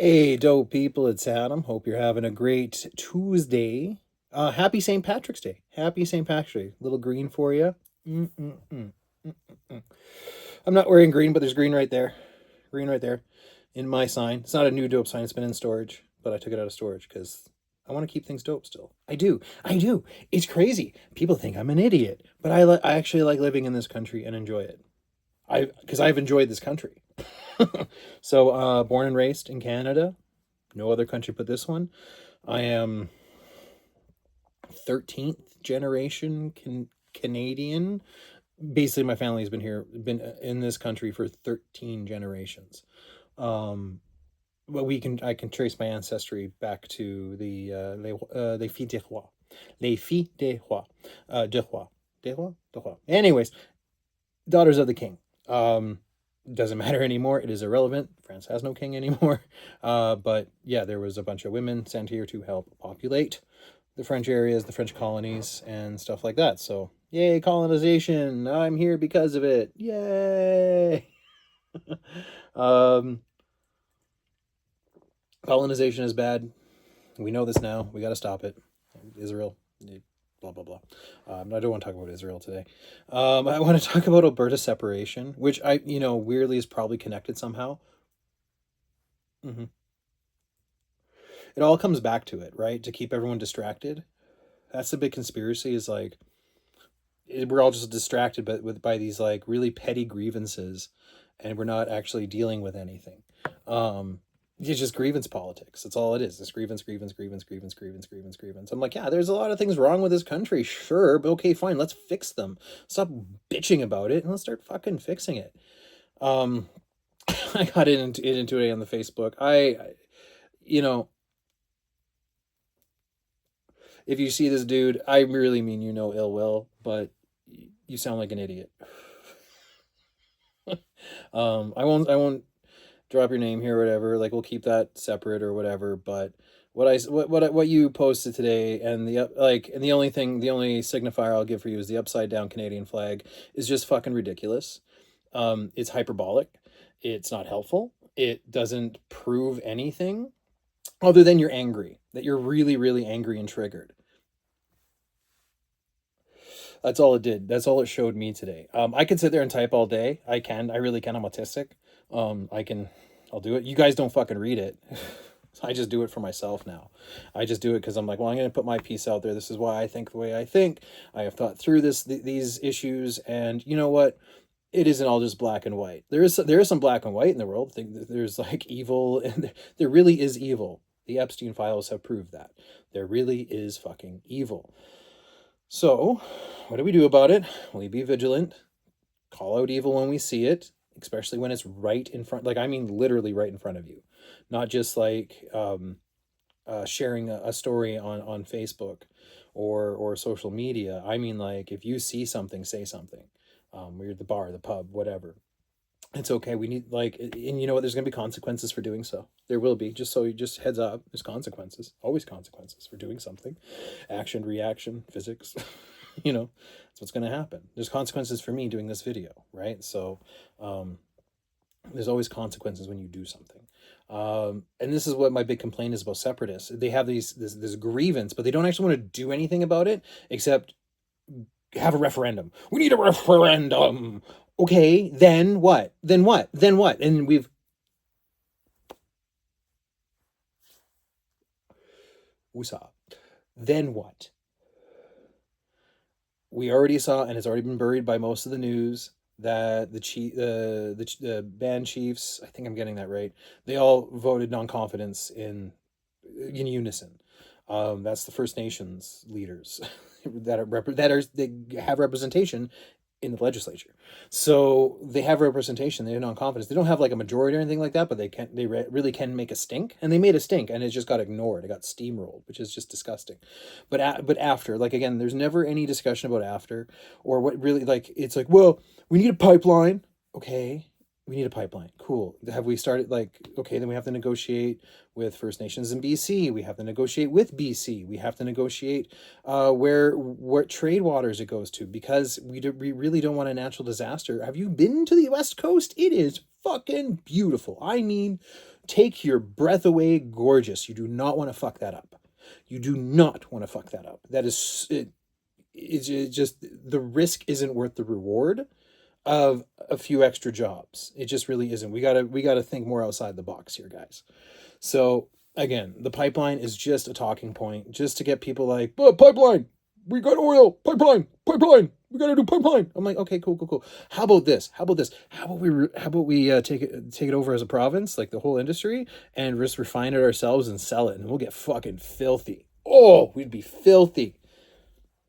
Hey, dope people, it's Adam. Hope you're having a great Tuesday. Happy St. Patrick's Day. Happy St. Patrick's Day. Little green for you. Mm-mm-mm. Mm-mm-mm. I'm not wearing green, but there's green right there. Green right there in my sign. It's not a new dope sign, it's been in storage, but I took it out of storage because I want to keep things dope still. I do. I do. It's crazy. People think I'm an idiot, but I actually like living in this country and enjoy it. Because I've enjoyed this country. So, born and raised in Canada. No other country but this one. I am 13th generation Canadian. Basically, my family's been in this country for 13 generations. Um, but I can trace my ancestry back to les filles des rois, les filles des rois, des rois. Anyways, daughters of the king. Doesn't matter anymore. It is irrelevant. France has no king anymore. But yeah, there was a bunch of women sent here to help populate the French areas, the French colonies, and stuff like that. So, yay, colonization. I'm here because of it. Yay. um, Colonization is bad. We know this now. We got to stop it. Israel, blah, blah, blah. I don't want to talk about Israel today. I want to talk about Alberta separation, which weirdly is probably connected somehow. Hmm. It all comes back to it, right? To keep everyone distracted. That's the big conspiracy is like, we're all just distracted by these like really petty grievances, and we're not actually dealing with anything. Um, it's just grievance politics. That's all it is. This grievance, grievance, grievance, grievance, grievance, grievance, grievance. I'm like, yeah, there's a lot of things wrong with this country, sure, but okay, fine, let's fix them. Stop bitching about it and let's start fucking fixing it. Um, I got into it on the Facebook. You know, if you see this dude, I really mean you no ill will, but you sound like an idiot. I won't drop your name here or whatever. Like we'll keep that separate or whatever. But what you posted today and the only thing, the only signifier I'll give for you is the upside down Canadian flag is just fucking ridiculous. It's hyperbolic. It's not helpful. It doesn't prove anything other than you're angry, that you're really, really angry and triggered. That's all it did. That's all it showed me today. I can sit there and type all day. I can. I really can. I'm autistic. I can. I'll do it. You guys don't fucking read it. I just do it for myself now. I just do it because I'm like, well, I'm going to put my piece out there. This is why I think the way I think. I have thought through these issues, and you know what? It isn't all just black and white. There is some black and white in the world. There's like evil, and there really is evil. The Epstein files have proved that there really is fucking evil. So, what do we do about it? We be vigilant, call out evil when we see it, especially when it's right in front. Like I mean, literally right in front of you, not just like sharing a story on Facebook or social media. I mean, like if you see something, say something. We're at the bar, the pub, whatever. It's okay. We need like, and you know what? There's gonna be consequences for doing so. There will be. Just heads up. There's consequences. Always consequences for doing something. Action, reaction, physics. That's what's gonna happen. There's consequences for me doing this video, right? So, um, there's always consequences when you do something. And this is what my big complaint is about separatists. They have this grievance, but they don't actually want to do anything about it except have a referendum. We need a referendum. Okay, then what? Then what? Then what? And we saw. Then what? We already saw, and it's already been buried by most of the news, that the band chiefs, I think I'm getting that right, they all voted non-confidence in unison. That's the First Nations leaders they have representation in the legislature. So they have representation. They have non-confidence. They don't have like a majority or anything like that, but really can make a stink. And they made a stink, and it just got ignored. It got steamrolled, which is just disgusting. But after, like again, there's never any discussion about after or what really like. It's like, well, we need a pipeline. Okay, we need a pipeline. Cool. Have we started like, okay, then we have to negotiate with First Nations in BC. We have to negotiate with BC. We have to negotiate what trade waters it goes to, because we really don't want a natural disaster. Have you been to the West Coast? It is fucking beautiful. I mean, take your breath away, gorgeous. You do not want to fuck that up. You do not want to fuck that up. That is it. It's just the risk isn't worth the reward of a few extra jobs. It just really isn't. We gotta think more outside the box here, guys. So again, the pipeline is just a talking point, just to get people like, oh, pipeline, we got oil, pipeline, pipeline, we gotta do pipeline. I'm like, okay, cool, cool, cool. How about this? How about this? How about we take it over as a province, like the whole industry, and just refine it ourselves and sell it, and we'll get fucking filthy. Oh, we'd be filthy.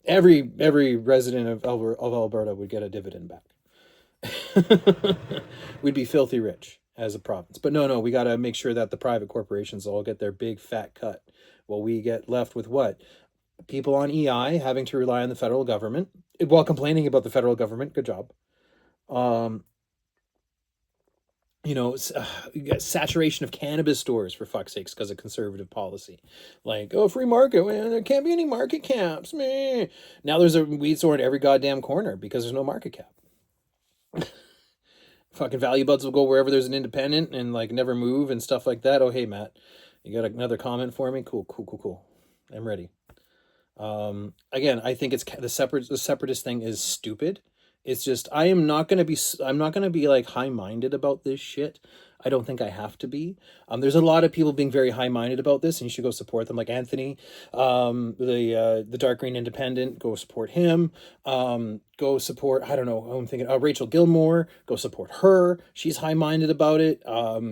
Every resident of Alberta would get a dividend back. We'd be filthy rich as a province. But no, we got to make sure that the private corporations all get their big fat cut. Well, we get left with what? People on EI having to rely on the federal government while complaining about the federal government. Good job. Um, you got saturation of cannabis stores, for fuck's sakes, because of conservative policy. Like, oh, free market, well, there can't be any market caps. Meh. Now there's a weed store in every goddamn corner because there's no market cap. Fucking value buds will go wherever there's an independent and like never move and stuff like that. Oh, hey, Matt, you got another comment for me? Cool. I'm ready. Again, I think it's the separatist thing is stupid. It's just I'm not gonna be like high-minded about this shit. I don't think I have to be. There's a lot of people being very high-minded about this, and you should go support them, like Anthony, the Dark Green Independent. Go support him. Go support, I don't know, I'm thinking Rachel Gilmore. Go support her. She's high-minded about it.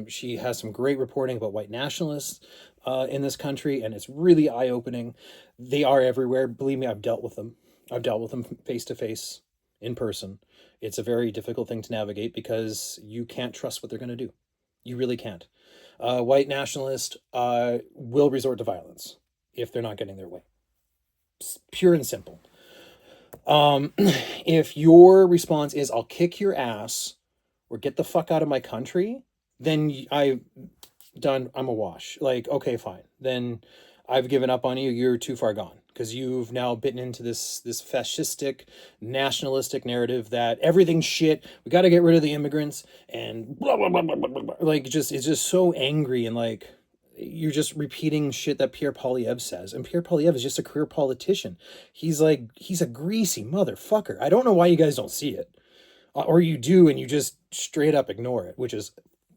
She has some great reporting about white nationalists in this country, and it's really eye-opening. They are everywhere. Believe me, I've dealt with them. I've dealt with them face to face, in person. It's a very difficult thing to navigate because you can't trust what they're going to do. You really can't. White nationalists will resort to violence if they're not getting their way. Pure and simple. If your response is, I'll kick your ass or get the fuck out of my country, then I'm a wash. Like, okay, fine. Then I've given up on you. You're too far gone. Because you've now bitten into this fascistic, nationalistic narrative that everything's shit. We got to get rid of the immigrants and blah blah blah blah blah blah. Like, it's just so angry, and like you're just repeating shit that Pierre Poilievre says. And Pierre Poilievre is just a career politician. He's a greasy motherfucker. I don't know why you guys don't see it, or you do and you just straight up ignore it, which is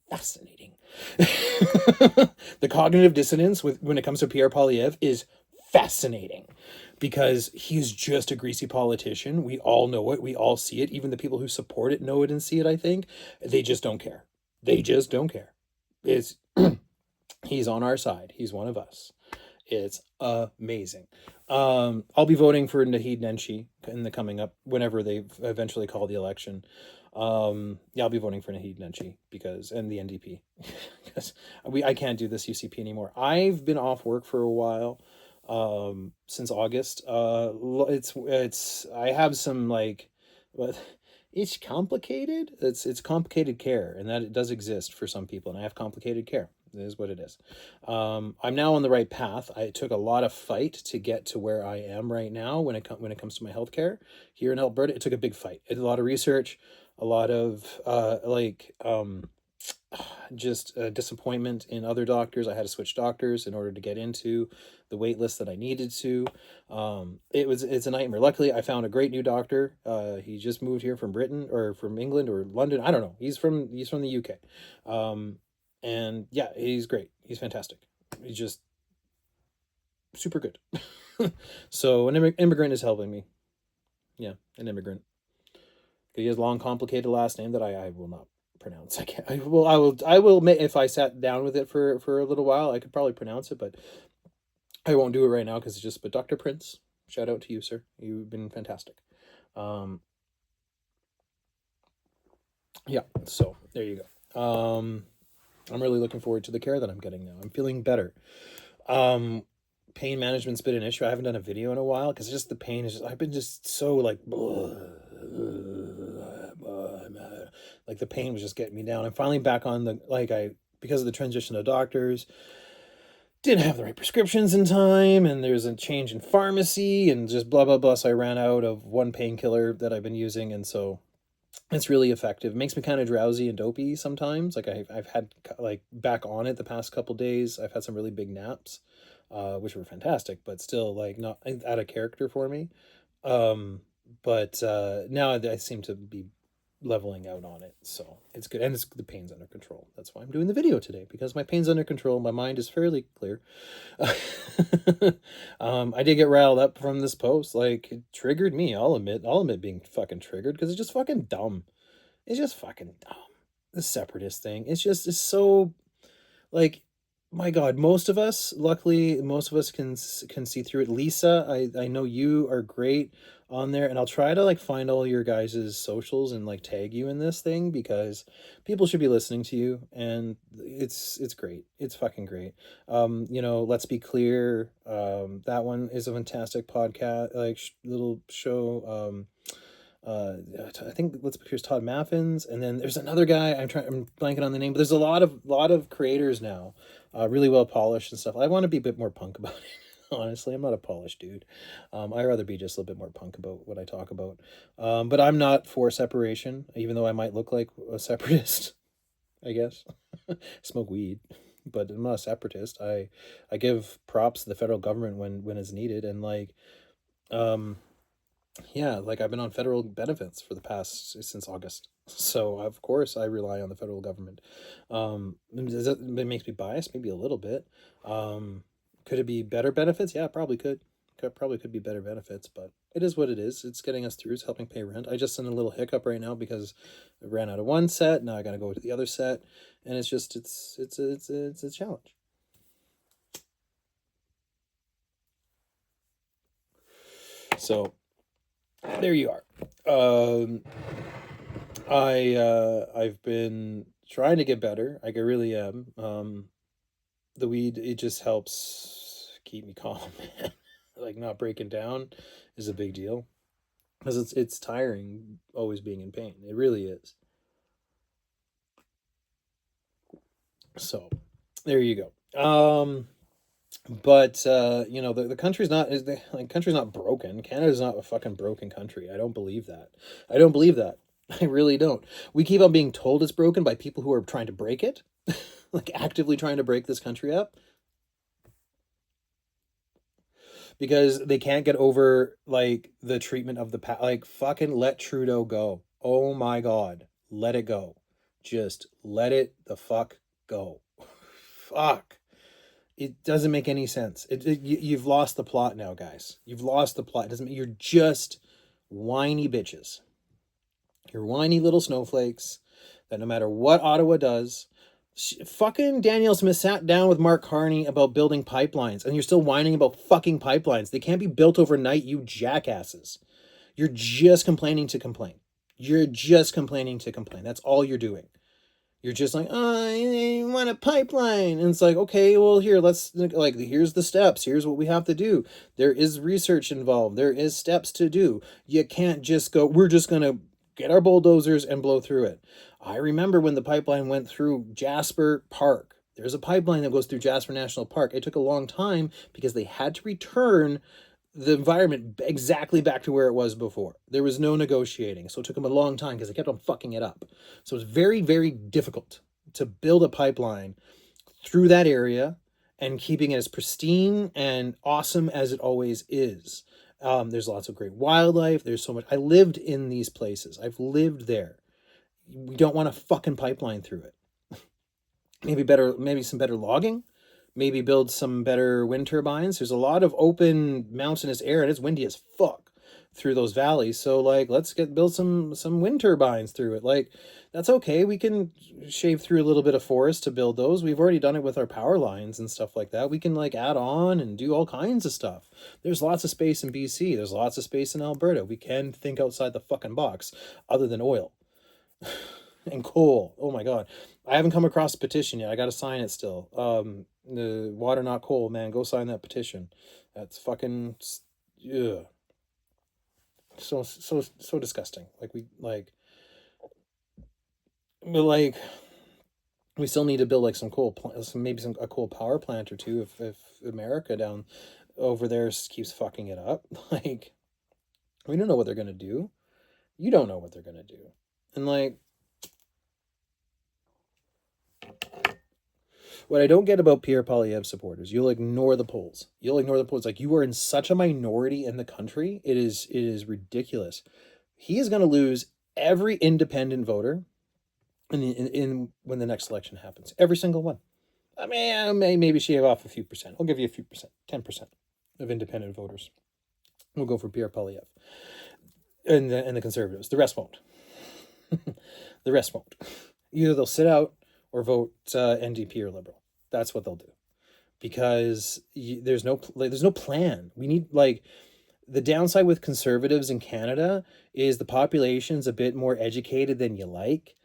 fascinating. The cognitive dissonance when it comes to Pierre Poilievre is fascinating, because he's just a greasy politician. We all know it. We all see it. Even the people who support it know it and see it, I think. They just don't care. They just don't care. It's he's on our side. He's one of us. It's amazing. I'll be voting for Naheed Nenshi in the coming up, whenever they eventually call the election. Yeah, I'll be voting for Naheed Nenshi and the NDP, because I can't do this UCP anymore. I've been off work for a while, since August. I have some but it's complicated. It's complicated care, and that it does exist for some people, and I have complicated care. It is what it is. I'm now on the right path. I took a lot of fight to get to where I am right now when it comes to my healthcare here in Alberta. It took a big fight. It a lot of research, a lot of just disappointment in other doctors. I had to switch doctors in order to get into the wait list that I needed to. It's a nightmare. Luckily, I found a great new doctor. He just moved here from Britain or from England or London. I don't know. He's from the UK. And yeah, he's great. He's fantastic. He's just super good. So an immigrant is helping me. Yeah, an immigrant. He has a long, complicated last name that I will not pronounce. I can't. I will. If I sat down with it for a little while, I could probably pronounce it, but I won't do it right now because it's just. But Dr. Prince, shout out to you, sir. You've been fantastic. Yeah. So there you go. I'm really looking forward to the care that I'm getting now. I'm feeling better. Pain management's been an issue. I haven't done a video in a while because just the pain is. I've been just so like the pain was just getting me down. I'm finally back on because of the transition to doctors, didn't have the right prescriptions in time, and there's a change in pharmacy and just blah blah blah. So I ran out of one painkiller that I've been using, and so It's really effective. It makes me kind of drowsy and dopey sometimes. Like I've had like back on it the past couple days. I've had some really big naps, which were fantastic, but still like not out of character for me. Um, but now I seem to be leveling out on it, so it's good, and the pain's under control. That's why I'm doing the video today, because my pain's under control. My mind is fairly clear. I did get riled up from this post. Like, it triggered me. I'll admit being fucking triggered, because it's just fucking dumb. It's just fucking dumb. The separatist thing. It's so like, my God, most of us, luckily, most of us can see through it. Lisa, I know you are great on there, and I'll try to like find all your guys' socials and like tag you in this thing, because people should be listening to you, and it's great. It's fucking great. Let's be clear. That one is a fantastic podcast, like little show. uh I think let's here's Todd Maffins, and then there's another guy, I'm blanking on the name, but there's a lot of creators now, really well polished and stuff. I want to be a bit more punk about it. Honestly, I'm not a polished dude. I'd rather be just a little bit more punk about what I talk about. But I'm not for separation, even though I might look like a separatist. I guess. Smoke weed, but I'm not a separatist. I give props to the federal government when it's needed, and like, um yeah, like I've been on federal benefits for the past since August. So of course I rely on the federal government. It makes me biased? Maybe a little bit. Could it be better benefits? Yeah, probably could. Probably could be better benefits, but it is what it is. It's getting us through. It's helping pay rent. I just in a little hiccup right now because I ran out of one set. Now I got to go to the other set, and it's a challenge. So there you are. I've been trying to get better. Like, I really am. The weed, it just helps keep me calm, man. Like, not breaking down is a big deal, because it's tiring always being in pain. It really is. So there you go. But the country's not is the like country's not broken. Canada's not a fucking broken country. I don't believe that. I don't believe that. I really don't. We keep on being told it's broken by people who are trying to break it, like actively trying to break this country up, because they can't get over like the treatment of the like, fucking let Trudeau go. Oh my God, let it go. Just let it the fuck go. Fuck. It doesn't make any sense. You've lost the plot now, guys. You've lost the plot. It doesn't. You're just whiny bitches. You're whiny little snowflakes that no matter what Ottawa does, fucking Danielle Smith sat down with Mark Carney about building pipelines, and you're still whining about fucking pipelines. They can't be built overnight, you jackasses. You're just complaining to complain. You're just complaining to complain. That's all you're doing. You're just like, oh, I want a pipeline. And it's like, okay, well, here, let's, like, here's the steps. Here's what we have to do. There is research involved. There is steps to do. You can't just go, we're just going to get our bulldozers and blow through it. I remember when the pipeline went through Jasper Park. There's a pipeline that goes through Jasper National Park. It took a long time because they had to return the environment exactly back to where it was before. There was no negotiating. So it took them a long time because they kept on fucking it up. So it's very, very difficult to build a pipeline through that area and keeping it as pristine and awesome as it always is. There's lots of great wildlife. There's so much. I lived in these places. I've lived there. We don't want a fucking pipeline through it. Maybe some better logging. Maybe build some better wind turbines. There's a lot of open mountainous air, and it's windy as fuck through those valleys. So like, let's build some wind turbines through it. Like, that's okay. We can shave through a little bit of forest to build those. We've already done it with our power lines and stuff like that. We can like add on and do all kinds of stuff. There's lots of space in BC. There's lots of space in Alberta. We can think outside the fucking box, other than oil and coal. Oh my God. I haven't come across a petition yet. I got to sign it still. The water, not coal, man. Go sign that petition. That's fucking, ugh. So disgusting. But we still need to build like some a coal power plant or two if America down over there keeps fucking it up. Like, we don't know what they're gonna do. You don't know what they're gonna do. And like, what I don't get about Pierre Poilievre supporters, you'll ignore the polls. You'll ignore the polls. Like, you are in such a minority in the country. It is ridiculous. He is going to lose every independent voter in when the next election happens. Every single one. I mean, maybe shave off a few percent. I'll give you a few percent, 10% of independent voters will go for Pierre Poilievre and the Conservatives. The rest won't. The rest won't. Either they'll sit out or vote NDP or Liberal. That's what they'll do, because there's no plan. We need, like, the downside with Conservatives in Canada is the population's a bit more educated than you like.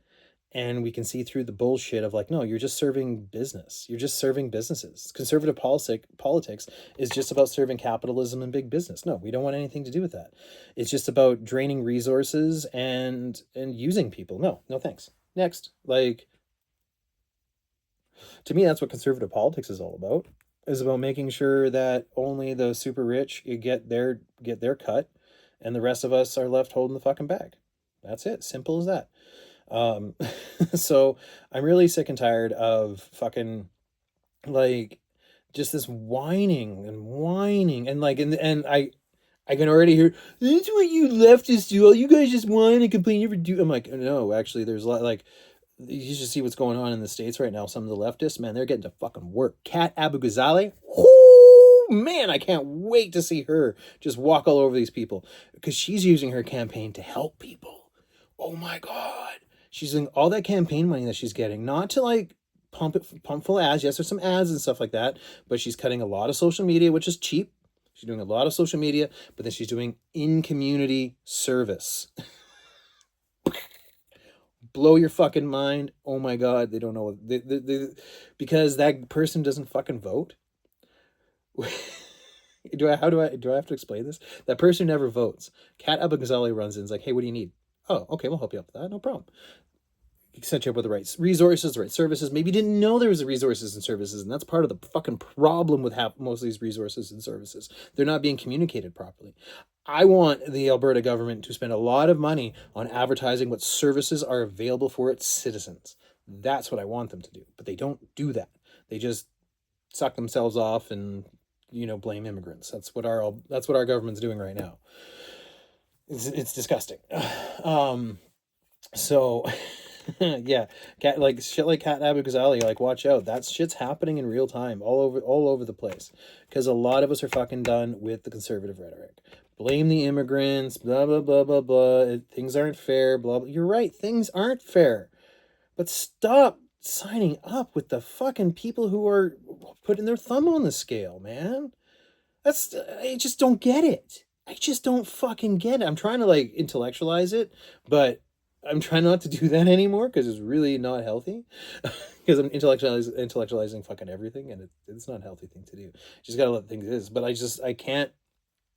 And we can see through the bullshit of, like, no, you're just serving business. You're just serving businesses. Conservative politics is just about serving capitalism and big business. No, we don't want anything to do with that. It's just about draining resources and using people. No, no thanks. Next. Like, to me, that's what conservative politics is all about. Is about making sure that only the super rich get their cut, and the rest of us are left holding the fucking bag. That's it. Simple as that. Um, so I'm really sick and tired of fucking, like, just this whining and like, and I can already hear, that's what you leftists do. All you guys just whine and complain. You ever do? I'm like, no, actually, there's a lot, like, you should see what's going on in the States right now. Some of the leftists, man, they're getting to fucking work. Kat Abu-Ghazaleh, oh man, I can't wait to see her just walk all over these people, because she's using her campaign to help people. Oh my God. She's doing all that campaign money that she's getting, not to, like, pump full of ads. Yes, there's some ads and stuff like that, but she's cutting a lot of social media, which is cheap. She's doing a lot of social media, but then she's doing in-community service. Blow your fucking mind. Oh my God, they don't know. Because that person doesn't fucking vote. Do I have to explain this? That person never votes. Kat Abu-Ghazaleh runs in, is like, hey, what do you need? Oh, okay, we'll help you out with that. No problem. Set you up with the right resources, the right services. Maybe you didn't know there was resources and services, and that's part of the fucking problem with most of these resources and services. They're not being communicated properly. I want the Alberta government to spend a lot of money on advertising what services are available for its citizens. That's what I want them to do, but they don't do that. They just suck themselves off and, blame immigrants. That's what our government's doing right now. It's disgusting. So yeah, like shit like Kat Abu-Ghazaleh, like, watch out. That shit's happening in real time all over the place, because a lot of us are fucking done with the conservative rhetoric. Blame the immigrants, blah blah blah blah blah. Things aren't fair, blah blah. You're right, things aren't fair, but stop signing up with the fucking people who are putting their thumb on the scale, man. I just don't get it. I just don't fucking get it. I'm trying to, like, intellectualize it, but I'm trying not to do that anymore, because it's really not healthy. Because I'm intellectualizing fucking everything, and it's not a healthy thing to do. Just gotta let things is. But I can't.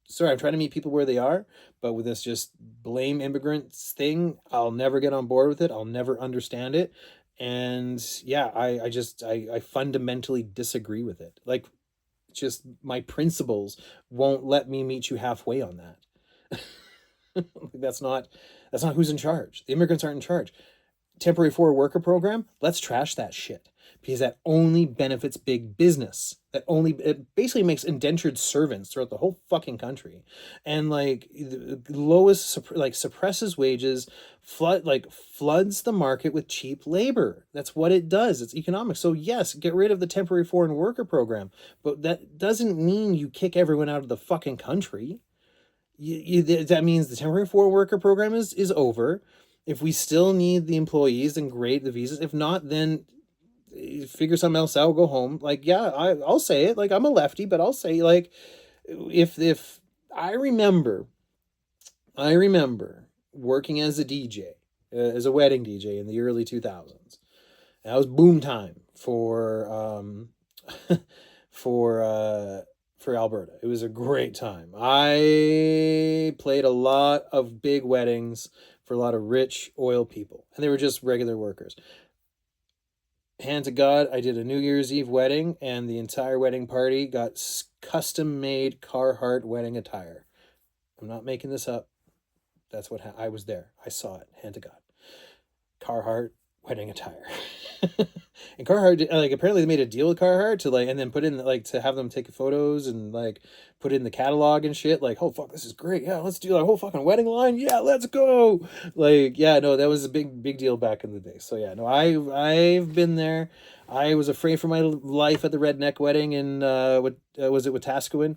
Sorry, I'm trying to meet people where they are, but with this just blame immigrants thing, I'll never get on board with it. I'll never understand it, and yeah, I fundamentally disagree with it. Like, just my principles won't let me meet you halfway on that. that's not who's in charge. The immigrants aren't in charge. Temporary foreign worker program, let's trash that shit, because that only benefits big business. It basically makes indentured servants throughout the whole fucking country, and, like, the lowest, like, suppresses wages, floods the market with cheap labor. That's what it does. It's economics. So yes, get rid of the temporary foreign worker program, but that doesn't mean you kick everyone out of the fucking country. That means the temporary foreign worker program is over. If we still need the employees, then great, the visas. If not, then figure something else out, go home. Like, yeah, I'll say it. Like, I'm a lefty, but I'll say, like, if I remember working as a DJ, as a wedding DJ in the early 2000s. That was boom time for for Alberta. It was a great time. I played a lot of big weddings for a lot of rich oil people, and they were just regular workers. Hand to God, I did a New Year's Eve wedding, and the entire wedding party got custom-made Carhartt wedding attire. I'm not making this up. That's what I was there. I saw it. Hand to God. Carhartt wedding attire. And Carhartt, like, apparently they made a deal with Carhartt to, like, and then put in, like, to have them take photos and, like, put in the catalog and shit. Like, oh fuck, this is great. Yeah, let's do our whole fucking wedding line. Yeah, let's go. Like, yeah, no, that was a big deal back in the day. So yeah, no, I've been there. I was afraid for my life at the redneck wedding in what was it, Wetaskiwin?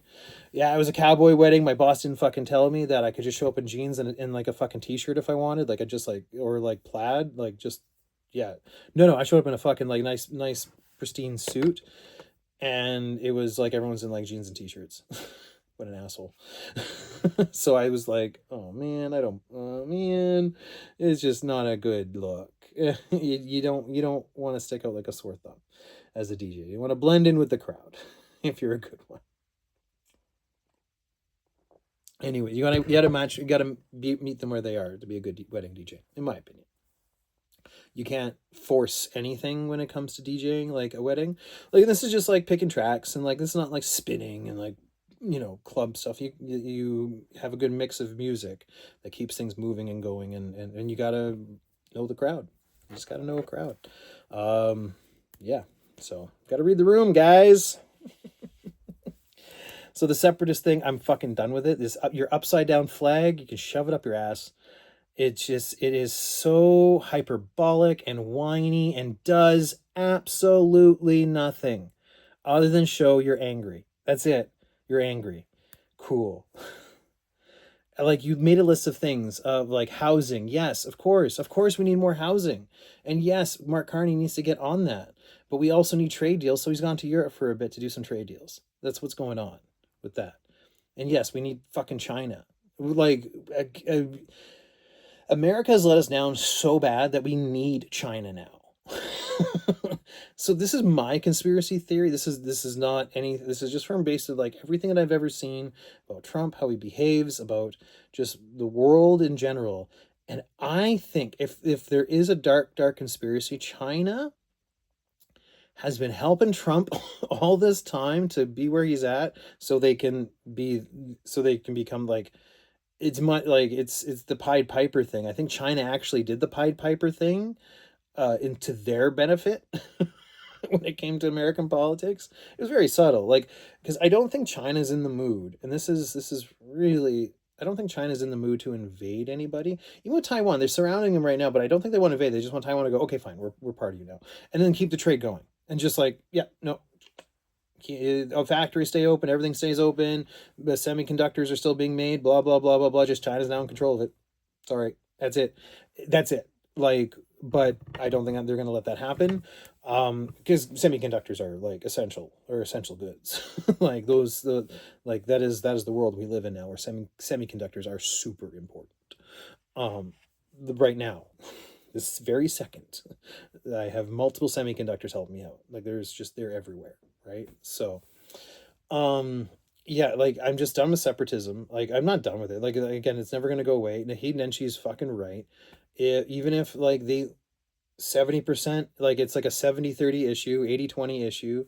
Yeah, it was a cowboy wedding. My boss didn't fucking tell me that I could just show up in jeans and like a fucking t-shirt if I wanted. Like, I just, like, or like plaid, like, just, yeah. No, I showed up in a fucking, like, nice pristine suit, and it was like everyone's in, like, jeans and t-shirts. What an asshole. So I was like, oh man, oh man, it's just not a good look. You don't want to stick out like a sore thumb as a DJ. You want to blend in with the crowd if you're a good one. Anyway, you gotta match. You gotta meet them where they are to be a good wedding DJ, in my opinion. You can't force anything when it comes to DJing, like a wedding. Like, this is just like picking tracks, and like, this is not like spinning and, like, club stuff. You have a good mix of music that keeps things moving and going, and you gotta know the crowd. You just gotta know a crowd. Yeah. So gotta read the room, guys. So the separatist thing, I'm fucking done with it. This your upside down flag, you can shove it up your ass. It is so hyperbolic and whiny and does absolutely nothing other than show you're angry. That's it. You're angry. Cool. Like, you made a list of things of, like, housing. Yes, of course we need more housing. And yes, Mark Carney needs to get on that. But we also need trade deals. So he's gone to Europe for a bit to do some trade deals. That's what's going on with that. And yes, we need fucking China. Like, America has let us down so bad that we need China now. So this is my conspiracy theory. This is not any. This is just from based on, like, everything that I've ever seen about Trump, how he behaves, about just the world in general. And I think if there is a dark conspiracy, China has been helping Trump all this time to be where he's at, so they can become, like, it's the Pied Piper thing. I think China actually did the Pied Piper thing into their benefit. When it came to American politics, it was very subtle. Like, because I don't think China's in the mood, and this is really, I don't think China's in the mood to invade anybody. Even with Taiwan, they're surrounding them right now, but I don't think they want to invade. They just want Taiwan to go, okay, fine, we're part of you now, and then keep the trade going, and just, like, yeah, no, factories stay open, everything stays open, the semiconductors are still being made, blah blah blah blah blah. Just China's now in control of it. Sorry, that's it. That's it. Like, but I don't think they're going to let that happen, because semiconductors are, like, essential goods. Like, that is the world we live in now, where semiconductors are super important. Um, right now, this very second, I have multiple semiconductors helping me out. Like, they're everywhere, right? So, yeah, like, I'm just done with separatism. Like, I'm not done with it. Like, again, it's never gonna go away. Naheed Nenshi's fucking right. Even if, like, they 70%, like, it's like a 70-30 issue, 80-20 issue.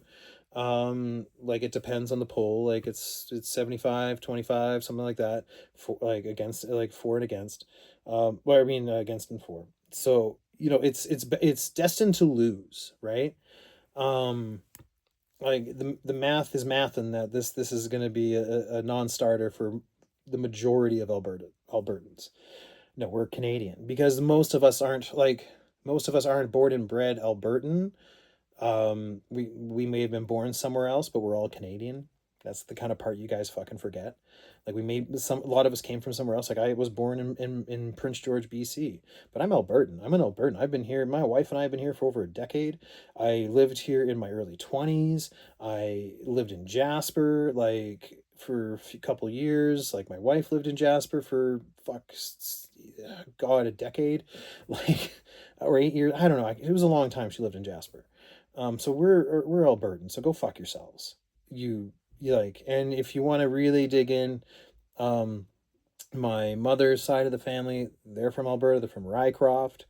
Like, it depends on the poll. Like, it's 75-25, something like that, for, like, against, like, for and against. Well, I mean, against and for. So, it's destined to lose, right? Um, like, the math is math, and that this is going to be a non-starter for the majority of Albertans. No, we're Canadian, because most of us aren't born and bred Albertan. We may have been born somewhere else, but we're all Canadian. That's the kind of part you guys fucking forget. Like, a lot of us came from somewhere else. Like, I was born in Prince George, BC, but I'm Albertan. I'm an Albertan. I've been here. My wife and I have been here for over a decade. I lived here in my early 20s. I lived in Jasper, like, for a couple years. Like, my wife lived in Jasper for God, a decade, like, or 8 years. I don't know. It was a long time she lived in Jasper. So we're Albertan. So go fuck yourselves. You like, and if you want to really dig in, um, my mother's side of the family, they're from Alberta. They're from Rycroft.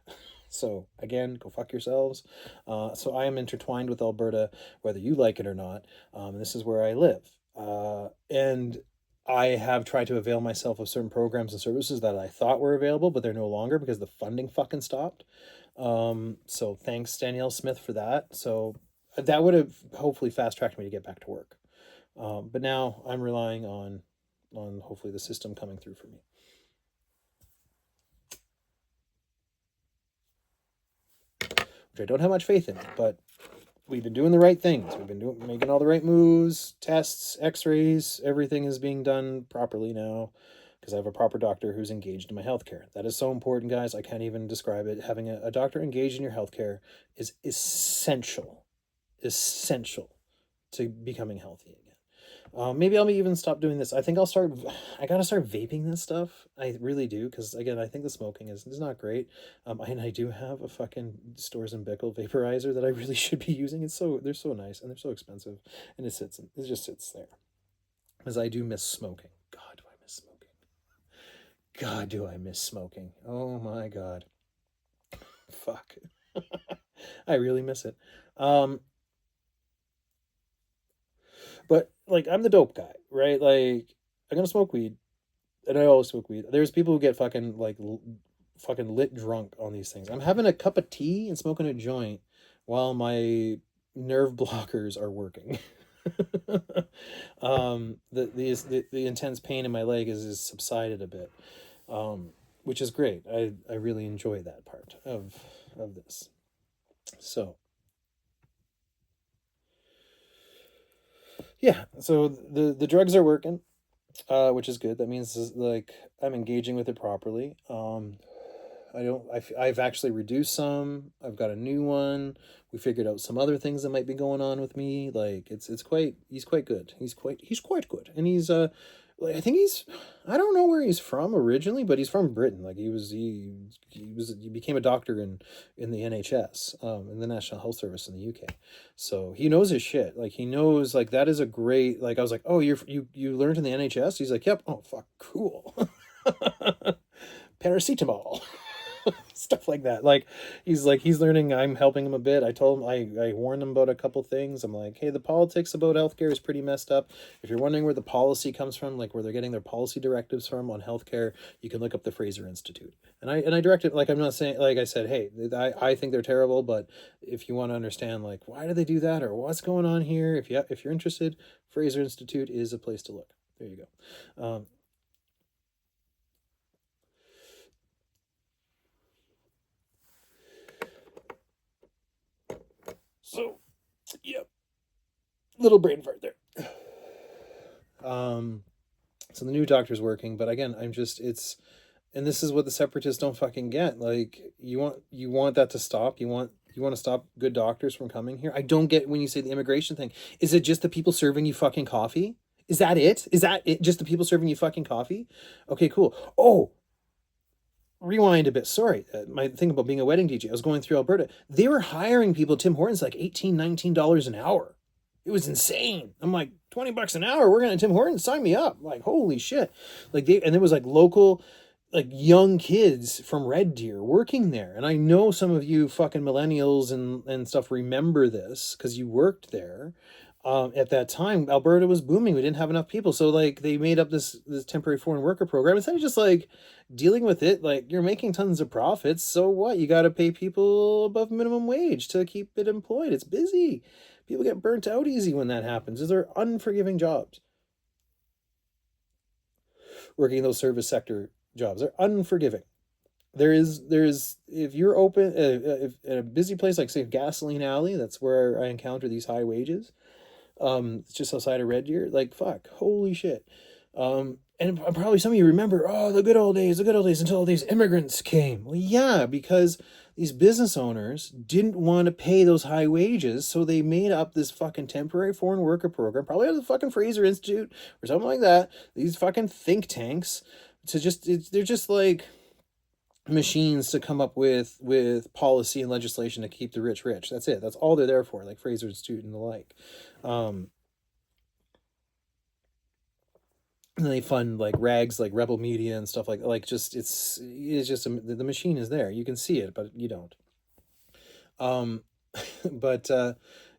So again, go fuck yourselves. So I am intertwined with Alberta, whether you like it or not. This is where I live. And I have tried to avail myself of certain programs and services that I thought were available, but they're no longer, because the funding fucking stopped. So thanks Danielle Smith for that. So that would have hopefully fast tracked me to get back to work. But now I'm relying on hopefully the system coming through for me. Which I don't have much faith in, but we've been doing the right things. We've been making all the right moves, tests, X-rays. Everything is being done properly now because I have a proper doctor who's engaged in my healthcare. That is so important, guys. I can't even describe it. Having a doctor engaged in your healthcare is essential to becoming healthy again. Maybe I'll even stop doing this. I think I'll start. I gotta start vaping this stuff. I really do, because again, I think the smoking is not great. And I do have a fucking Stores and Bickle vaporizer that I really should be using. They're so nice and they're so expensive, and it just sits there. Because I do miss smoking. God, do I miss smoking? God, do I miss smoking? Oh my god, fuck. I really miss it. Um, but like I'm the dope guy, right? Like I'm gonna smoke weed, and I always smoke weed. There's people who get fucking like fucking lit drunk on these things. I'm having a cup of tea and smoking a joint while my nerve blockers are working. The intense pain in my leg is subsided a bit, which is great. I really enjoy that part of this. So yeah, so the drugs are working, which is good. That means like I'm engaging with it properly. I don't. I've actually reduced some. I've got a new one. We figured out some other things that might be going on with me. Like it's quite. He's quite good. He's quite good. And he's like I think he's. I don't know where he's from originally, but he's from Britain. Like he became a doctor in the NHS, in the National Health Service in the UK. So he knows his shit. Like he knows like that is a great. Like I was like, oh, you learned in the NHS. He's like, yep. Oh fuck, cool. Paracetamol. Stuff like that. Like he's learning. I'm helping him a bit. I told him I warned him about a couple things. I'm like, hey, the politics about healthcare is pretty messed up. If you're wondering where the policy comes from, like where they're getting their policy directives from on healthcare, you can look up the Fraser Institute. And I directed, like, I'm not saying, like I said, hey, I think they're terrible, but if you want to understand like why do they do that or what's going on here, if you're interested, Fraser Institute is a place to look. There you go. So yep, little brain fart there. Um, so the new doctor's working, but again, I'm just it's and this is what the separatists don't fucking get. Like you want that to stop. You want to stop good doctors from coming here. I don't get when you say the immigration thing. Is it just the people serving you fucking coffee? Is that it? Is that it? Just the people serving you fucking coffee? Okay, cool. Oh, rewind a bit. Sorry, my thing about being a wedding DJ. I was going through Alberta. They were hiring people. Tim Hortons like $18, $19 an hour. It was insane. I'm like, $20 an hour. We're gonna Tim Hortons. Sign me up. Like, holy shit. Like there was like local, like young kids from Red Deer working there. And I know some of you fucking millennials and stuff remember this because you worked there. At that time, Alberta was booming. We didn't have enough people, so like they made up this temporary foreign worker program. Instead of just like dealing with it, like you're making tons of profits. So what? You got to pay people above minimum wage to keep it employed. It's busy. People get burnt out easy when that happens. These are unforgiving jobs. Working those service sector jobs, they're unforgiving. There's if you're open if in a busy place like say Gasoline Alley, that's where I encounter these high wages. It's just outside of Red Deer. Like fuck, holy shit. And probably some of you remember, oh, the good old days until these immigrants came. Well, yeah, because these business owners didn't want to pay those high wages, so they made up this fucking temporary foreign worker program, probably out of the fucking Fraser Institute or something like that. These fucking think tanks to they're just like machines to come up with policy and legislation to keep the rich rich. That's it. That's all they're there for, like Fraser Institute and the like. Um, and they fund like rags like Rebel Media and stuff like just it's just the machine is there. You can see it, but you don't. Um, but yeah,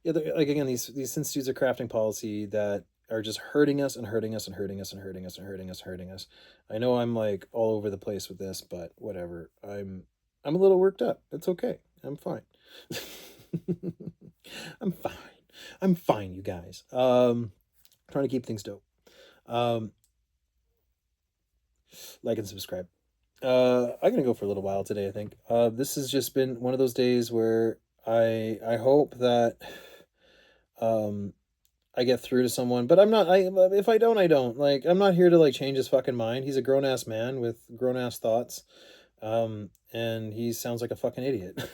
like again, these institutes are crafting policy that are just hurting us and hurting us and hurting us and hurting us and hurting us, hurting us. I know I'm like all over the place with this, but whatever. I'm a little worked up. It's okay. I'm fine. I'm fine. I'm fine, you guys. Trying to keep things dope. Um, like and subscribe. I'm gonna go for a little while today, I think. This has just been one of those days where I hope that um I get through to someone, but I'm not. I If I don't, I don't. Like, I'm not here to like change his fucking mind. He's a grown ass man with grown ass thoughts, and he sounds like a fucking idiot.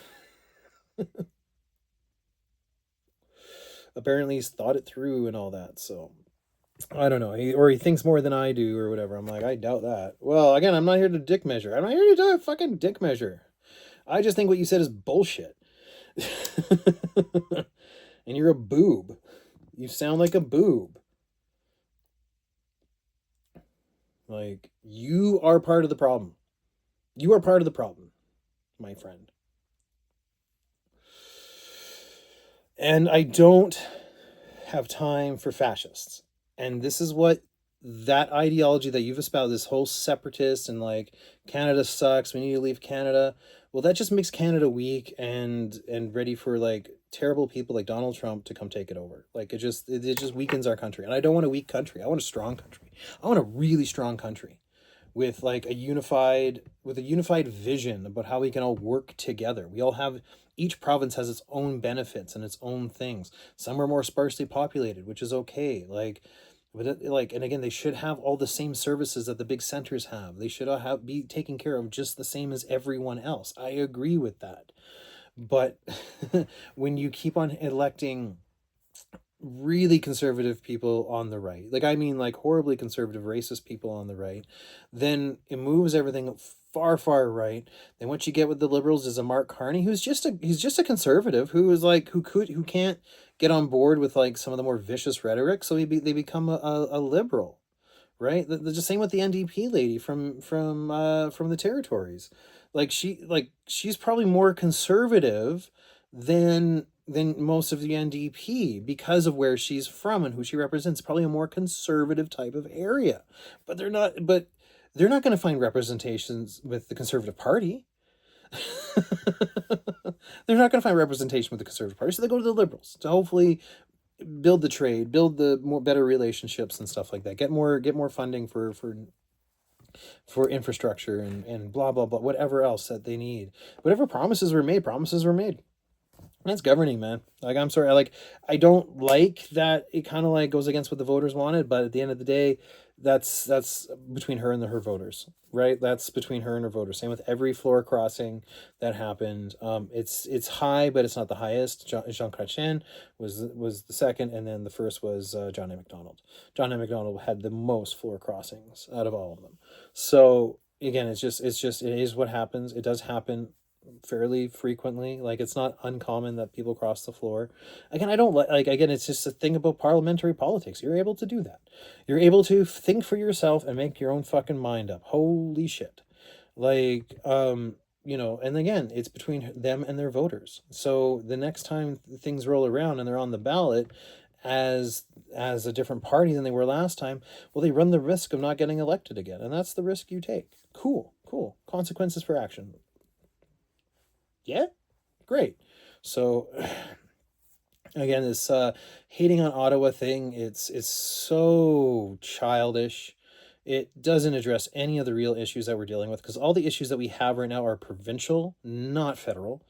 Apparently, he's thought it through and all that. So I don't know. He thinks more than I do or whatever. I'm like, I doubt that. Well, again, I'm not here to dick measure. I'm not here to do a fucking dick measure. I just think what you said is bullshit. And you're a boob. You sound like a boob. Like, you are part of the problem. You are part of the problem, my friend. And I don't have time for fascists. And this is what that ideology that you've espoused, this whole separatist and like Canada sucks, we need to leave Canada. Well, that just makes Canada weak and ready for like terrible people like Donald Trump to come take it over. Like it just weakens our country. And I don't want a weak country. I want a strong country. I want a really strong country with like a unified vision about how we can all work together. We all have Each province has its own benefits and its own things. Some are more sparsely populated, which is okay. And again, they should have all the same services that the big centers have. They should all be taken care of just the same as everyone else. I agree with that. But when you keep on electing really conservative people on the right, like I mean like horribly conservative racist people on the right, then it moves everything far right. Then what you get with the liberals is a Mark Carney who's just a conservative who is like who can't get on board with like some of the more vicious rhetoric, so they become a liberal, right? The same with the NDP lady from the territories. She's probably more conservative than most of the NDP because of where she's from and who she represents. Probably a more conservative type of area. But they're not going to find representations with the Conservative Party. They're not going to find representation with the Conservative Party, so they go to the Liberals to hopefully build the trade, build the more better relationships and stuff like that. Get more funding for infrastructure and blah blah blah, whatever else that they need. Whatever promises were made. That's governing, man. Like, I'm sorry, I don't like that it kind of like goes against what the voters wanted, but at the end of the day, that's between her and her voters, right? That's between her and her voters. Same with every floor crossing that happened. It's high, but it's not the highest. Jean Chrétien was the second, and then the first was John A. Macdonald. John A. Macdonald had the most floor crossings out of all of them. So again, it is what happens. It does happen fairly frequently. Like, it's not uncommon that people cross the floor. Again, I don't like again, it's just a thing about parliamentary politics. You're able to do that. You're able to think for yourself and make your own fucking mind up. Holy shit. Like, and again, it's between them and their voters. So the next time things roll around and they're on the ballot as a different party than they were last time, well, they run the risk of not getting elected again. And that's the risk you take. Cool. Consequences for action. Yeah, great. So again, this hating on Ottawa thing, it's so childish. It doesn't address any of the real issues that we're dealing with, because all the issues that we have right now are provincial, not federal.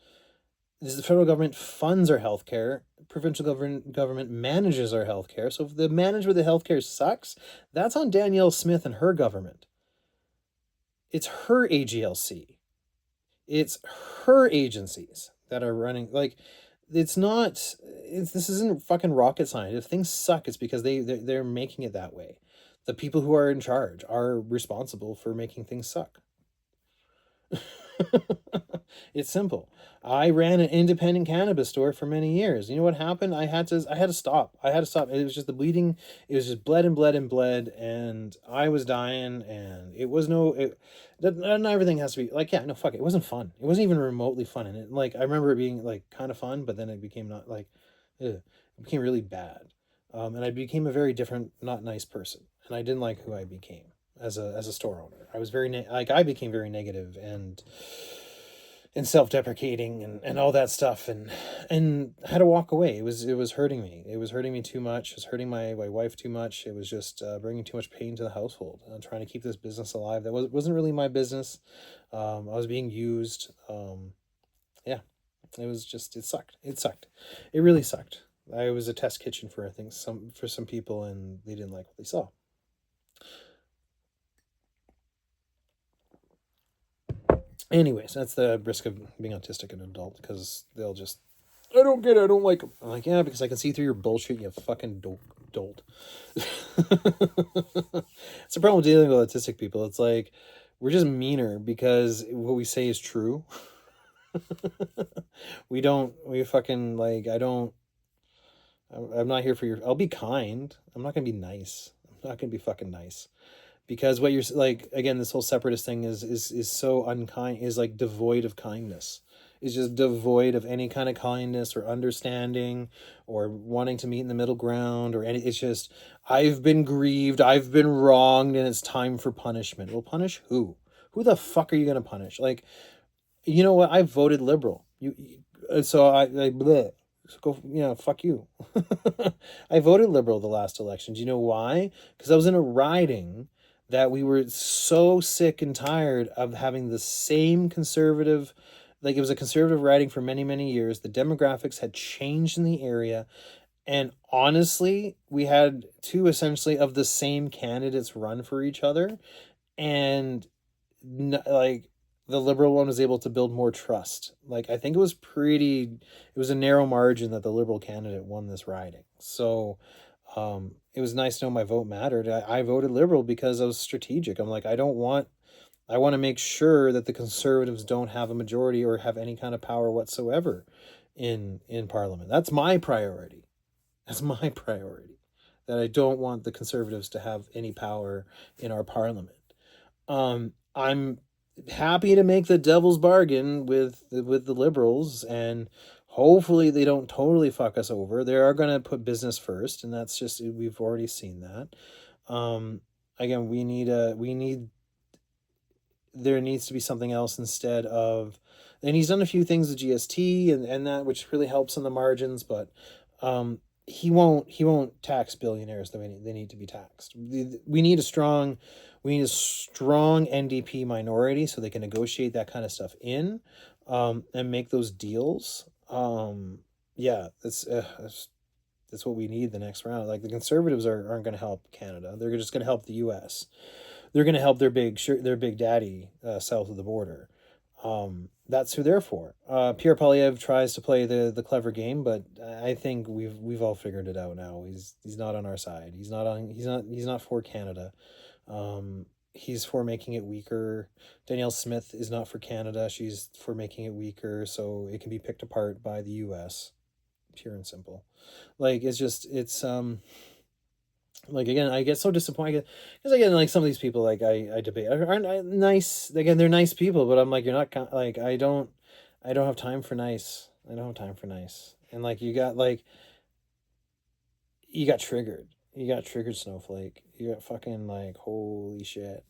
The federal government funds our healthcare. Provincial government manages our healthcare. So if the management of the healthcare sucks, that's on Danielle Smith and her government. It's her AGLC. It's her agencies that are running. Like, this isn't fucking rocket science. If things suck, it's because they're making it that way. The people who are in charge are responsible for making things suck. It's simple. I ran an independent cannabis store for many years. You know what happened? I had to stop. It was just the bleeding. It was just bled and bled and bled, and I was dying. And it was not everything has to be like, yeah, no, fuck it. It wasn't fun. It wasn't even remotely fun. And I remember it being like kind of fun, but then it became not like, it became really bad. And I became a very different, not nice person, and I didn't like who I became as a store owner. I was I became very negative, and and self-deprecating and all that stuff, and I had to walk away. It was hurting me. It was hurting me too much. It was hurting my wife too much. It was just bringing too much pain to the household. I'm trying to keep this business alive. That wasn't really my business. I was being used. Yeah, it was just, it sucked. It sucked. It really sucked. I was a test kitchen for, I think, some people, and they didn't like what they saw. Anyways, that's the risk of being autistic and an adult, because they'll just, I don't get it, I don't like them. I'm like, yeah, because I can see through your bullshit, you fucking dolt. It's the problem with dealing with autistic people. It's like, we're just meaner because what we say is true. We fucking, like, I'm not here for your, I'll be kind. I'm not gonna be nice. I'm not gonna be fucking nice. Because what you're like, again, this whole separatist thing is so unkind, is like devoid of kindness. Is just devoid of any kind of kindness or understanding or wanting to meet in the middle ground or any. It's just, I've been grieved, I've been wronged, and it's time for punishment. Well, punish who? Who the fuck are you gonna punish? Like, you know what? I voted liberal. So I bleh. So go, fuck you. I voted liberal the last election. Do you know why? Because I was in a riding that we were so sick and tired of having the same conservative, like, it was a conservative riding for many, many years. The demographics had changed in the area. And honestly, we had two essentially of the same candidates run for each other. And like, the liberal one was able to build more trust. Like, I think it was a narrow margin that the liberal candidate won this riding. So it was nice to know my vote mattered. I voted liberal because I was strategic. I'm like, I want to make sure that the conservatives don't have a majority or have any kind of power whatsoever in parliament. That's my priority. That's my priority. That I don't want the conservatives to have any power in our parliament. I'm happy to make the devil's bargain with the liberals, and hopefully they don't totally fuck us over. They are going to put business first, and that's just, we've already seen that. Again, we need there needs to be something else instead of, and he's done a few things with GST and that, which really helps in the margins, but he won't tax billionaires the way they need to be taxed. We need a strong NDP minority so they can negotiate that kind of stuff in, and make those deals. Yeah, that's what we need the next round. Like, the conservatives aren't going to help Canada. They're just going to help the U.S. They're going to help their big daddy south of the border. That's who they're for. Pierre Poilievre tries to play the clever game, but I think we've all figured it out now. He's not on our side. He's not for Canada. He's for making it weaker. Danielle Smith is not for Canada. She's for making it weaker so it can be picked apart by the U.S. Pure and simple. Like, it's like, again, I get so disappointed because, again, like, some of these people, like, I debate aren't nice. Again, they're nice people, but I'm like, you're not like, I don't have time for nice. I don't have time for nice. And, like, you got triggered. You got triggered, Snowflake. You got fucking, like, holy shit.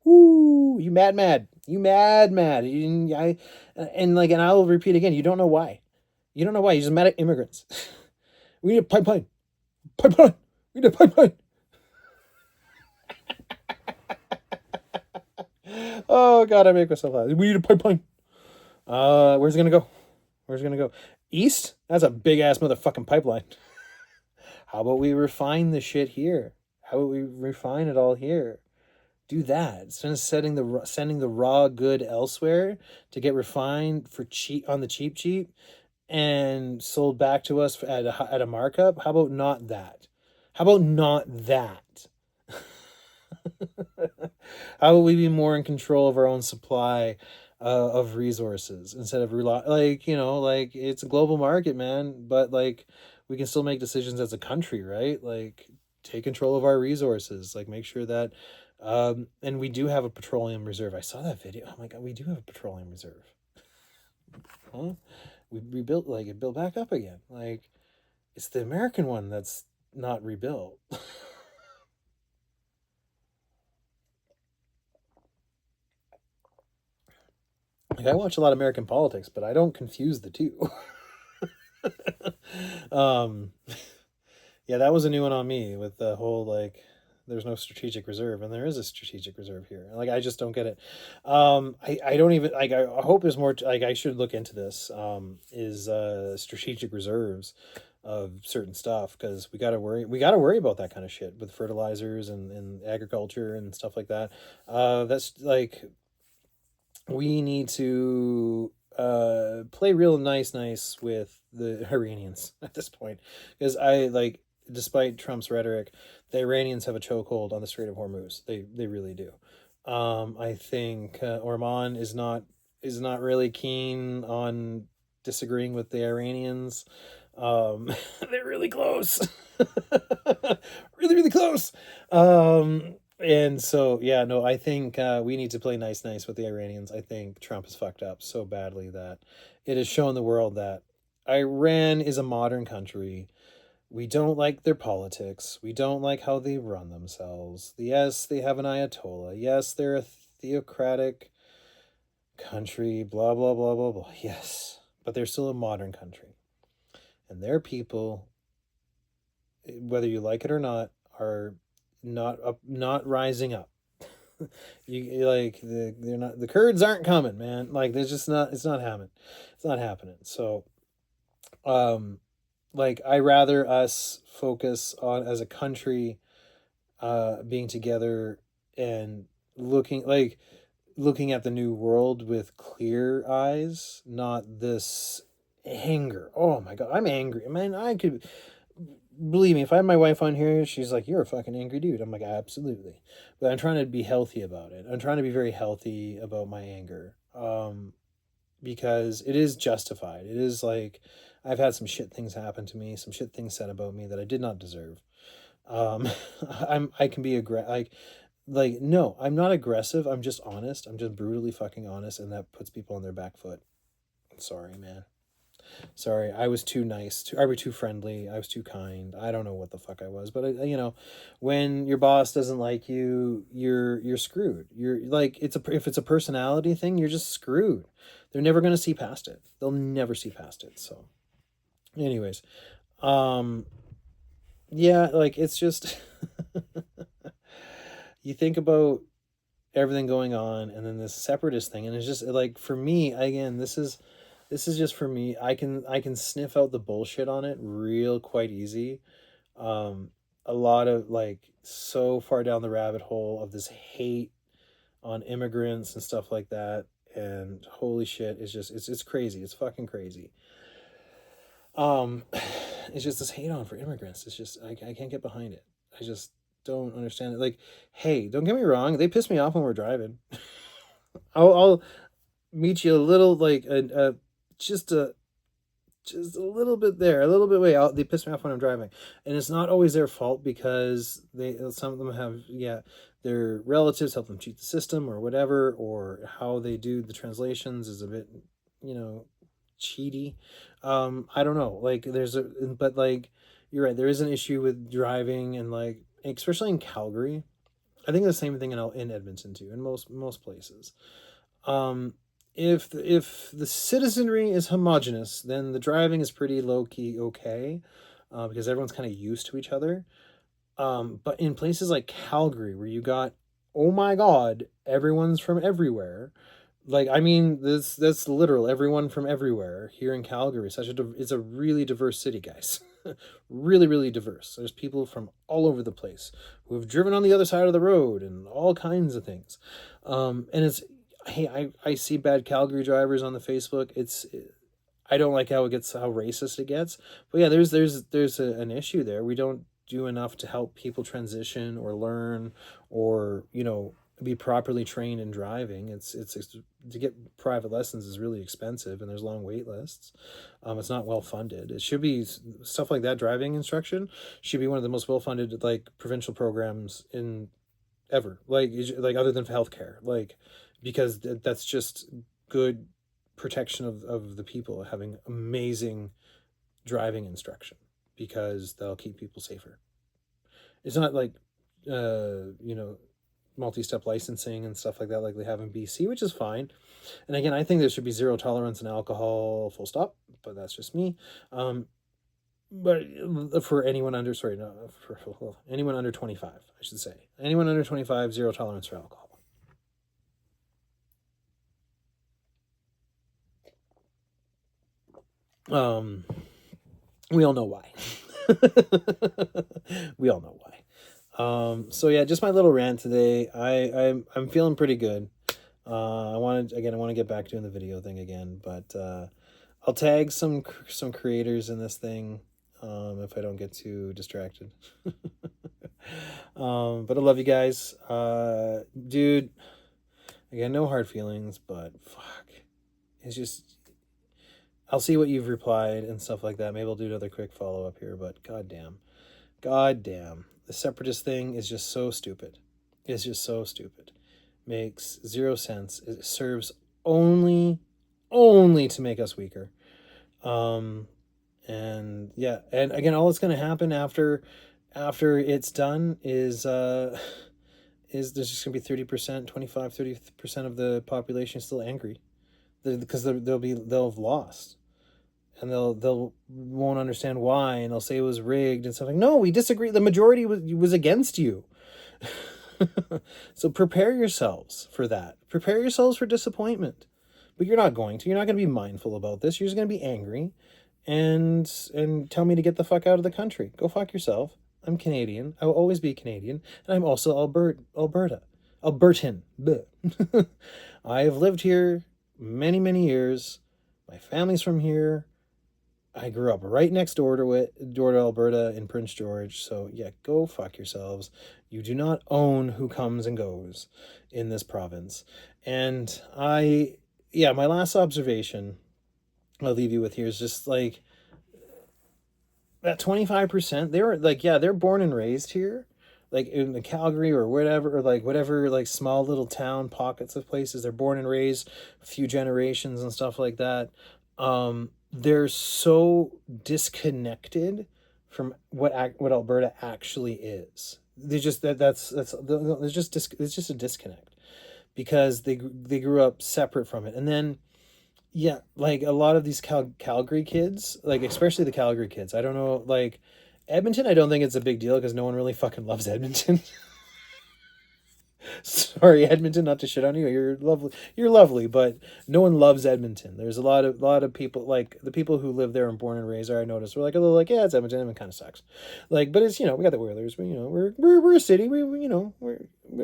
Woo! You mad. You mad. And I'll repeat again. You don't know why. You don't know why. You're just mad at immigrants. We need a pipeline. Pipeline. We need a pipeline. Oh God, I make myself laugh. We need a pipeline. Where's it gonna go? Where's it gonna go? East? That's a big ass motherfucking pipeline. How about we refine the shit here? How about we refine it all here? Do that instead of sending the raw good elsewhere to get refined for cheap, on the cheap, and sold back to us at a markup. How about not that? How about not that? How about we be more in control of our own supply of resources instead of like, it's a global market, man, but, like, we can still make decisions as a country, right? Like, take control of our resources, like, make sure that and we do have a petroleum reserve. I saw that video. Oh my God, we do have a petroleum reserve. Huh? We rebuilt, like, it built back up again. Like, it's the American one that's not rebuilt. Like, I watch a lot of American politics, but I don't confuse the two. um, yeah, that was a new one on me with the whole like there's no strategic reserve, and there is a strategic reserve here. Like, I just don't get it. I don't even like. I hope there's more. Like, I should look into this. Is strategic reserves of certain stuff, because we got to worry about that kind of shit with fertilizers and agriculture and stuff like that. That's like, we need to play real nice with the Iranians at this point, because I like, despite Trump's rhetoric, the Iranians have a chokehold on the Strait of Hormuz. They really do. I think Oman is not really keen on disagreeing with the Iranians. They're really close, really close. And so, yeah, no, I think we need to play nice with the Iranians. I think Trump has fucked up so badly that it has shown the world that Iran is a modern country. We don't like their politics. We don't like how they run themselves. Yes, they have an Ayatollah. Yes, they're a theocratic country, blah, blah, blah, blah, blah. Yes, but they're still a modern country. And their people, whether you like it or not, are not rising up. You like, they're not, the Kurds aren't coming, man. Like, there's just not, it's not happening. It's not happening. So, like, I rather us focus on, as a country, being together and looking at the new world with clear eyes, not this anger. Oh my god, I'm angry, man. I could, believe me, if I had my wife on here, she's like, "You're a fucking angry dude." I'm like, "Absolutely," but I'm trying to be healthy about it. I'm trying to be very healthy about my anger, because it is justified. It is like, I've had some shit things happen to me, some shit things said about me that I did not deserve. Um, I can be like, no, I'm not aggressive. I'm just honest. I'm just brutally fucking honest, and that puts people on their back foot. Sorry, man. Sorry, I was too nice. I was too friendly. I was too kind. I don't know what the fuck I was, but when your boss doesn't like you, you're screwed. You're like, if it's a personality thing, you're just screwed. They're never gonna see past it. They'll never see past it. So, anyways, um, yeah, like, it's just you think about everything going on, and then this separatist thing, and it's just like, for me, again, this is just for me. I can sniff out the bullshit on it real quite easy. A lot of, like, so far down the rabbit hole of this hate on immigrants and stuff like that, and holy shit, it's crazy. It's fucking crazy. Um, it's just this hate on for immigrants. It's just, I can't get behind it. I just don't understand it. Like, hey, don't get me wrong. They piss me off when we're driving. I'll meet you a little, like, just a just a little bit there, a little bit way out. They piss me off when I'm driving, and it's not always their fault, because some of them have, yeah, their relatives help them cheat the system or whatever, or how they do the translations is a bit, you know, cheaty. I don't know. Like, but like, you're right. There is an issue with driving, and like, especially in Calgary. I think the same thing in Edmonton too, in most places. Um, if the citizenry is homogenous, then the driving is pretty low key okay, because everyone's kind of used to each other. But in places like Calgary, where you got, oh my god, everyone's from everywhere. Like, I mean, that's literal. Everyone from everywhere here in Calgary. It's a really diverse city, guys. Really diverse. There's people from all over the place who have driven on the other side of the road and all kinds of things. And it's, hey, I see bad Calgary drivers on the Facebook. I don't like how racist it gets. But yeah, an issue there. We don't do enough to help people transition or learn, or be properly trained in driving. It's to get private lessons is really expensive, and there's long wait lists. It's not well funded. It should be stuff like that. Driving instruction should be one of the most well funded, like, provincial programs in ever. Like other than healthcare, like, because that's just good protection of the people, having amazing driving instruction, because they'll keep people safer. It's not like, uh, you know, multi-step licensing and stuff like that, like they have in BC, which is fine. And again, I think there should be zero tolerance in alcohol, full stop. But that's just me. But for anyone under, sorry, no, for anyone under 25, I should say, anyone under 25, zero tolerance for alcohol. We all know why. We all know why. So yeah, just my little rant today. I'm feeling pretty good. I want to get back doing the video thing again, but I'll tag some creators in this thing if I don't get too distracted. But I love you guys. Dude, again, no hard feelings, but fuck. It's just, I'll see what you've replied and stuff like that. Maybe I'll do another quick follow up here, but goddamn. The separatist thing is just so stupid. It's just so stupid. Makes zero sense. It serves only to make us weaker. And yeah, and again, all that's going to happen after it's done is there's just going to be 30%, 30% of the population still angry, because they'll have lost, and they'll won't understand why, and they'll say it was rigged and stuff. Like, no, we disagree. The majority was against you. So prepare yourselves for that. Prepare yourselves for disappointment. But you're not going to. You're not going to be mindful about this. You're just going to be angry and tell me to get the fuck out of the country. Go fuck yourself. I'm Canadian. I will always be Canadian. And I'm also Alberta. Albertan. I have lived here many, many years. My family's from here. I grew up right next door to Alberta in Prince George. So yeah, go fuck yourselves. You do not own who comes and goes in this province. And my last observation I'll leave you with here is just like that 25%. They're born and raised here, like in the Calgary or whatever, or like whatever, like small little town pockets of places. They're born and raised a few generations and stuff like that. They're so disconnected from what Alberta actually is. They just it's just a disconnect, because they grew up separate from it. And then yeah, like a lot of these Calgary kids, like especially the Calgary kids, I don't know, like Edmonton, I don't think it's a big deal because no one really fucking loves Edmonton. Sorry, Edmonton, not to shit on you. You're lovely, but no one loves Edmonton. There's a lot of people, like the people who live there and born and raised there, I noticed, were like a little like, yeah, it's Edmonton, and it kind of sucks. Like, but it's, we got the Whalers, but we're a city, we're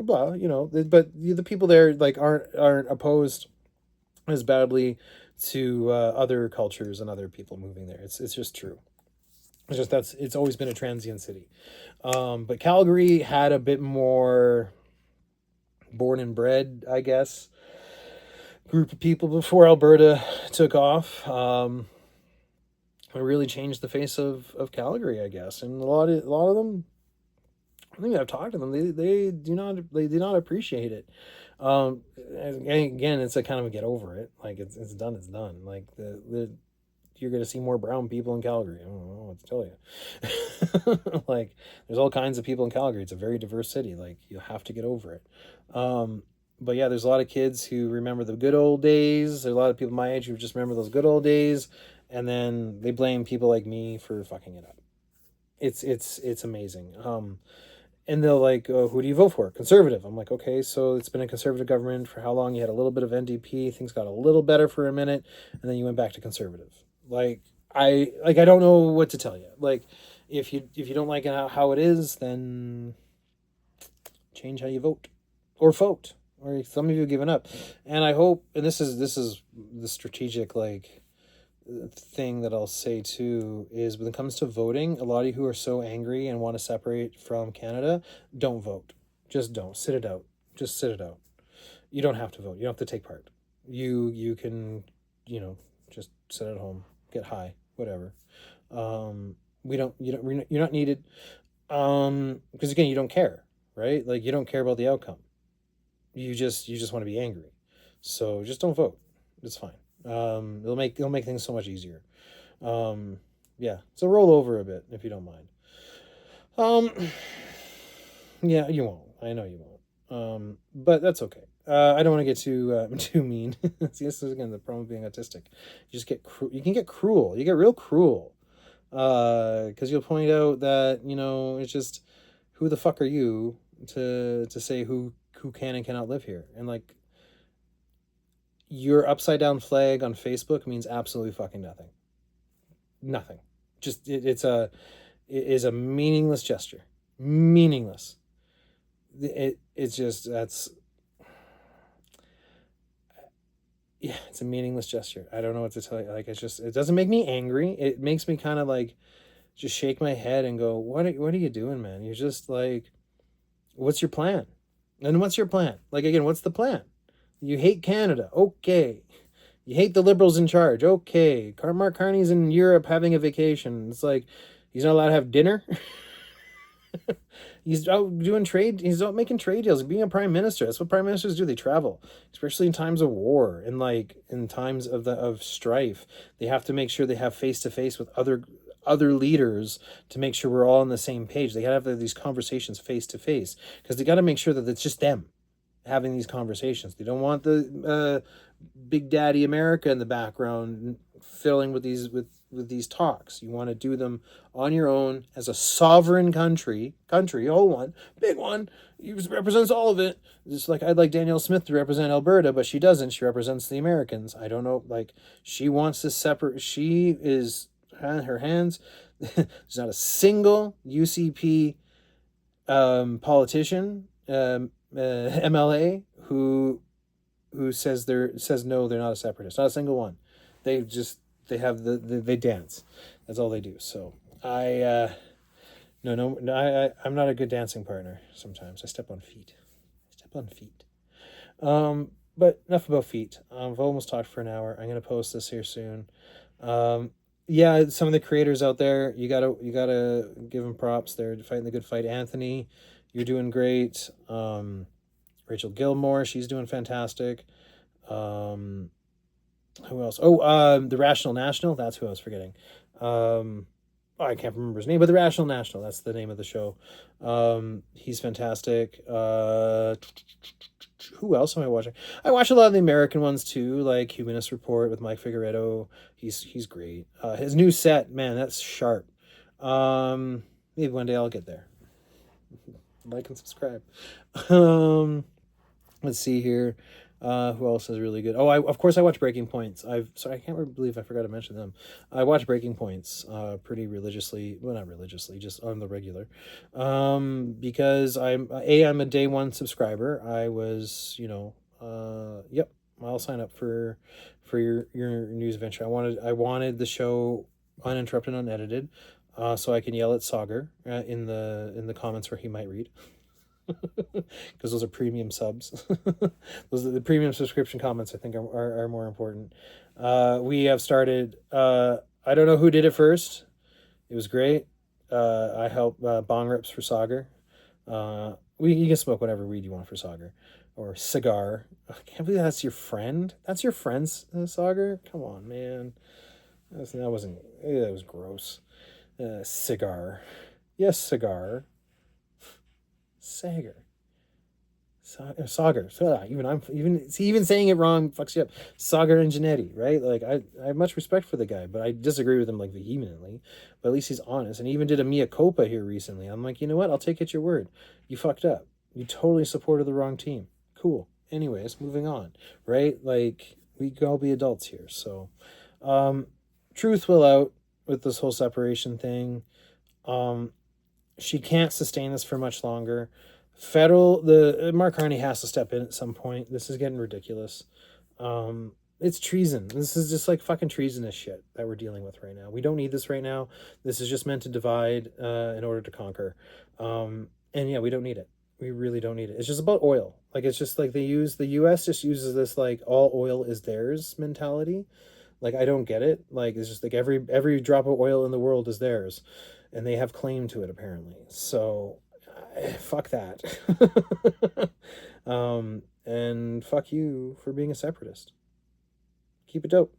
blah, but the people there like aren't opposed as badly to other cultures and other people moving there. It's just true. It's always been a transient city. But Calgary had a bit more born and bred, I guess, group of people before Alberta took off. It really changed the face of Calgary, I guess, and a lot of them, I think I've talked to them. They do not appreciate it. Again, it's a kind of a get over it. Like it's done. It's done. Like you're gonna see more brown people in Calgary. I don't know what to tell you. Like there's all kinds of people in Calgary. It's a very diverse city. Like you have to get over it. But yeah, there's a lot of kids who remember the good old days. There's a lot of people my age who just remember those good old days, and then they blame people like me for fucking it up. It's amazing. And they'll like, who do you vote for? Conservative. I'm like, okay, so it's been a conservative government for how long? You had a little bit of NDP, things got a little better for a minute, and then you went back to conservative. Like I don't know what to tell you. Like if you don't like it how it is, then change how you vote, or vote. Or some of you have given up. And I hope, and this is the strategic like thing that I'll say too, is when it comes to voting, a lot of you who are so angry and want to separate from Canada, don't vote. Just don't. Sit it out. Just sit it out. You don't have to vote. You don't have to take part. You can, just sit at home, get high, whatever. You're not needed. Because again, you don't care, right? Like you don't care about the outcome. You just want to be angry. So just don't vote. It's fine. It'll make things so much easier. Yeah. So roll over a bit if you don't mind. Yeah, you won't. I know you But that's okay. I don't want to get too mean. See, this is again the problem of being autistic. You just get you can get cruel. You get real cruel. Because you'll point out that it's just who the fuck are you to say who can and cannot live here, and like your upside down flag on Facebook means absolutely fucking nothing. Nothing. Just it is a meaningless gesture. Meaningless. It's just that's yeah, it's a meaningless gesture. I don't know what to tell you. Like it doesn't make me angry. It makes me kind of like just shake my head and go, what are you doing, man? You're just like, what's your plan? And what's your plan? Like again, what's the plan? You hate Canada, okay. You hate the Liberals in charge, okay. Mark Carney's in Europe having a vacation. It's like he's not allowed to have dinner. He's out doing trade. He's out making trade deals. Being a prime minister. That's what prime ministers do. They travel, especially in times of war and like in times of strife. They have to make sure they have face to face with other leaders to make sure we're all on the same page. They gotta have these conversations face to face because they got to make sure that it's just them having these conversations. They don't want the Big Daddy America in the background filling with these talks. You want to do them on your own as a sovereign country, whole one, big one. He represents all of it. Just like I'd like Danielle Smith to represent Alberta, but she doesn't. She represents the Americans. I don't know. Like she wants to separate. She is her hands. There's not a single UCP politician, MLA who says no, they're not a separatist. Not a single one. They have they dance. That's all they do. So I'm not a good dancing partner. Sometimes I step on feet. But enough about feet. I've almost talked for an hour. I'm gonna post this here soon. Yeah, some of the creators out there, you gotta give them props. They're fighting the good fight. Anthony, you're doing great. Rachel Gilmore, she's doing fantastic. Who else? Oh, the Rational National. That's who I was forgetting. I can't remember his name, but the Rational National. That's the name of the show. He's fantastic. Who else am I watching? I watch a lot of the American ones too, like Humanist Report with Mike Figueredo. He's great. His new set, man, that's sharp. Maybe one day I'll get there. Like and subscribe. Let's see here. Who else is really good? Oh, of course I watch Breaking Points. I can't believe I forgot to mention them. I watch Breaking Points pretty religiously. Well, not religiously, just on the regular. Because I'm a day one subscriber. I was, yep. I'll sign up for your news venture. I wanted the show uninterrupted, unedited, so I can yell at Sagar in the comments where he might read. Because those are premium subs. Those are the premium subscription comments. I think are more important. We have started. I don't know who did it first. It was great. I help bong rips for Sagar. You can smoke whatever weed you want for Sagar or cigar. I can't believe that's your friend. That's your friend's Sagar. Come on, man. That was gross. Cigar. Yes, cigar. Sagar. Sagar. Even saying it wrong fucks you up. Sagar and Janetti, right? Like I have much respect for the guy, but I disagree with him like vehemently. But at least he's honest, and he even did a mea culpa here recently. I'm like, you know what? I'll take it your word. You fucked up. You totally supported the wrong team. Cool. Anyways, moving on. Right? Like we can all be adults here. So, truth will out with this whole separation thing. She can't sustain this for much longer. Mark Carney has to step in at some point. This is getting ridiculous. It's treason. This is just like fucking treasonous shit that we're dealing with right now. We don't need this right now. This is just meant to divide in order to conquer. And yeah, we don't need it. We really don't need it. It's just about oil. Like it's just like the US just uses this like all oil is theirs mentality. Like I don't get it. Like it's just like every drop of oil in the world is theirs. And they have claim to it apparently. So fuck that. And fuck you for being a separatist. Keep it dope.